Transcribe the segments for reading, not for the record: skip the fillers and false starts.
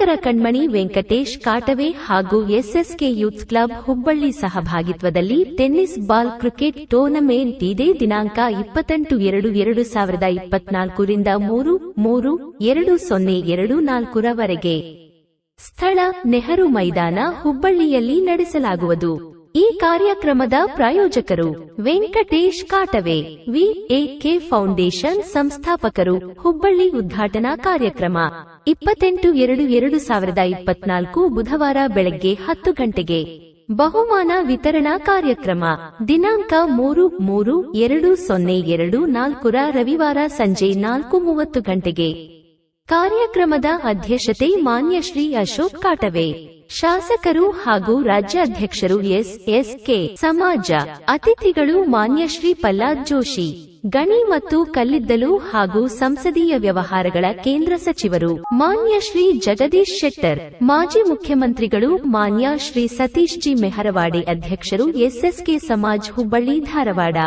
ಯುವಕರ ಕಣ್ಮಣಿ ವೆಂಕಟೇಶ್ ಕಾಟವೆ ಹಾಗೂ SSK youth club Hubballi ಸಹಭಾಗಿತ್ವದಲ್ಲಿ ಟೆನ್ನಿಸ್ ಬಾಲ್ ಕ್ರಿಕೆಟ್ ಟೂರ್ನಮೆಂಟ್ ಇದೇ ದಿನಾಂಕ 28/2/2024 ರಿಂದ 3/3/2024 ರವರೆಗೆ ಸ್ಥಳ ನೆಹರು ಮೈದಾನ ಹುಬ್ಬಳ್ಳಿಯಲ್ಲಿ ನಡೆಸಲಾಗುವುದು. ಈ ಕಾರ್ಯಕ್ರಮದ ಪ್ರಾಯೋಜಕರು ವೆಂಕಟೇಶ್ ಕಾಟವೆ, ವಿಎಕೆ ಫೌಂಡೇಶನ್ ಸಂಸ್ಥಾಪಕರು. ಹುಬ್ಬಳ್ಳಿ ಉದ್ಘಾಟನಾ ಕಾರ್ಯಕ್ರಮ 28/2/2024 ಬುಧವಾರ ಬೆಳಗ್ಗೆ 10 ಗಂಟೆಗೆ. ಬಹುಮಾನ ವಿತರಣಾ ಕಾರ್ಯಕ್ರಮ ದಿನಾಂಕ 3/3/2024 ರವಿವಾರ ಸಂಜೆ 4:30 ಗಂಟೆಗೆ. ಕಾರ್ಯಕ್ರಮದ ಅಧ್ಯಕ್ಷತೆ ಮಾನ್ಯ ಶ್ರೀ ಅಶೋಕ್ ಕಾಟವೆ, ಶಾಸಕರು ಹಾಗೂ ರಾಜ್ಯಾಧ್ಯಕ್ಷರು ಎಸ್ಎಸ್ಕೆ ಸಮಾಜ. ಅತಿಥಿಗಳು ಮಾನ್ಯ ಶ್ರೀ ಪ್ರಹ್ಲಾದ್ ಜೋಶಿ, ಗಣಿ ಮತ್ತು ಕಲ್ಲಿದ್ದಲು ಹಾಗೂ ಸಂಸದೀಯ ವ್ಯವಹಾರಗಳ ಕೇಂದ್ರ ಸಚಿವರು. ಮಾನ್ಯ ಶ್ರೀ ಜಗದೀಶ್ ಶೆಟ್ಟರ್, ಮಾಜಿ ಮುಖ್ಯಮಂತ್ರಿಗಳು. ಮಾನ್ಯ ಶ್ರೀ ಸತೀಶ್ ಜಿ ಮೆಹರವಾಡೆ, ಅಧ್ಯಕ್ಷರು ಎಸ್ಎಸ್ಕೆ ಸಮಾಜ್ ಹುಬ್ಬಳ್ಳಿ ಧಾರವಾಡ.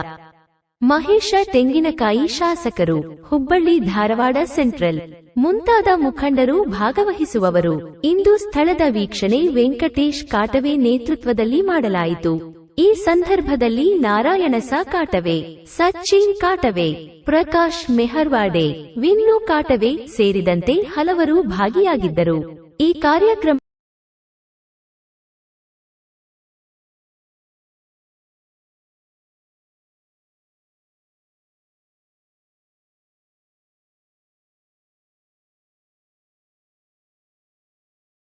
ಮಹೇಶ ತೆಂಗಿನಕಾಯಿ, ಶಾಸಕರು ಹುಬ್ಬಳ್ಳಿ ಧಾರವಾಡ ಸೆಂಟ್ರಲ್ ಮುಂತಾದ ಮುಖಂಡರು ಭಾಗವಹಿಸುವವರು. ಇಂದು ಸ್ಥಳದ ವೀಕ್ಷಣೆ ವೆಂಕಟೇಶ್ ಕಾಟವೆ ನೇತೃತ್ವದಲ್ಲಿ ಮಾಡಲಾಯಿತು. ಈ ಸಂದರ್ಭದಲ್ಲಿ ನಾರಾಯಣಸ ಕಾಟವೆ, ಸಚಿನ್ ಕಾಟವೆ, ಪ್ರಕಾಶ್ ಮೆಹರ್ವಾಡೆ, ವಿನ್ನು ಕಾಟವೆ ಸೇರಿದಂತೆ ಹಲವರು ಭಾಗಿಯಾಗಿದ್ದರು. ಈ ಕಾರ್ಯಕ್ರಮ